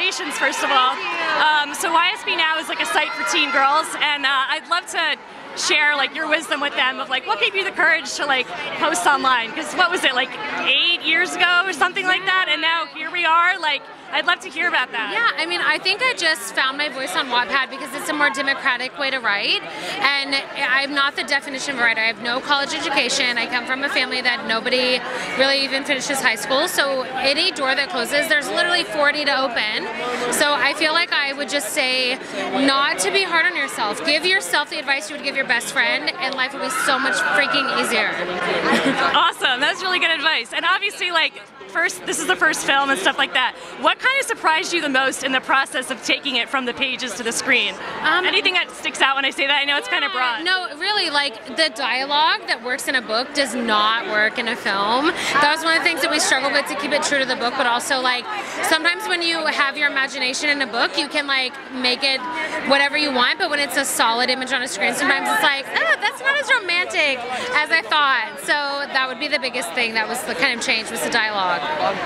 congratulations, first of all. So YSBnow is like a site for teen girls, and I'd love to share like your wisdom with them of like what gave you the courage to like post online, because what was it, like 8 years ago or something like that, and now here we are. Like, I'd love to hear about that. Yeah, I mean, I think I just found my voice on Wattpad because it's a more democratic way to write, and I'm not the definition of a writer. I have no college education. I come from a family that nobody really even finishes high school, so any door that closes, there's literally 40 to open. So I feel like I would just say not to be hard on yourself. Give yourself the advice you would give your best friend, and life will be so much freaking easier. Awesome, that's really good advice. And obviously, like, this is the first film and stuff like that. What kind of surprised you the most in the process of taking it from the pages to the screen? Anything that sticks out when I say that? I know it's kind of broad. No, really, like, the dialogue that works in a book does not work in a film. That was one of the things that we struggled with, to keep it true to the book, but also, like, sometimes when you have your imagination in a book, you can, like, make it whatever you want, but when it's a solid image on a screen, sometimes it's like, oh, that's not as romantic as I thought. So that would be the biggest thing that was the kind of change, was the dialogue.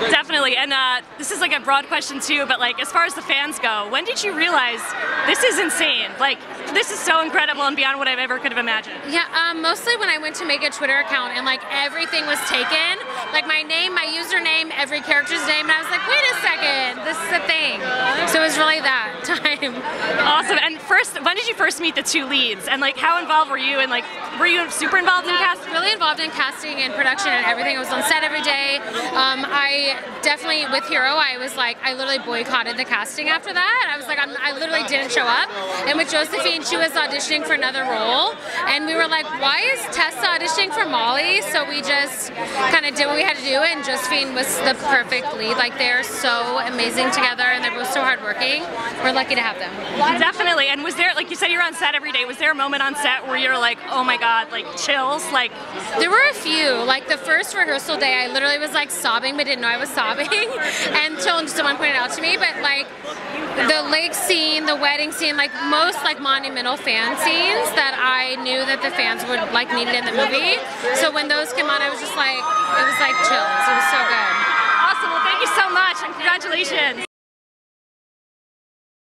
Definitely, and this is like a broad question too, but like as far as the fans go, when did you realize this is insane? Like, this is so incredible and beyond what I've ever could have imagined. Yeah, mostly when I went to make a Twitter account and like everything was taken, like my name, my username, every character's name, and I was like, wait a second, this is a thing. So it was really that time. Awesome. And first, when did you first meet the two leads? And like, how involved were you? And like, were you super involved in casting? Really involved in casting and production and everything. I was on set every day. I definitely, with Hero, I was like, I literally boycotted the casting after that. I was like, I literally didn't show up. And with Josephine, she was auditioning for another role. And we were like, why is Tessa auditioning for Molly? So we just kind of did what we had to do, and Josephine was the perfect lead. Like, they're so amazing together, and they're both so hardworking. We're lucky to have them. Definitely. And was there, like you said, you're on set every day. Was there a moment on set where you're like, oh my God, like chills? Like, there were a few. Like the first rehearsal day, I literally was like sobbing, but didn't know I was sobbing until someone pointed it out to me. But like the lake scene, the wedding scene, like most like monumental fan scenes that I knew that the fans would like needed in the movie. So when those came on, I was just like, it was like chills. It was so good. Awesome. Well, thank you so much, and congratulations.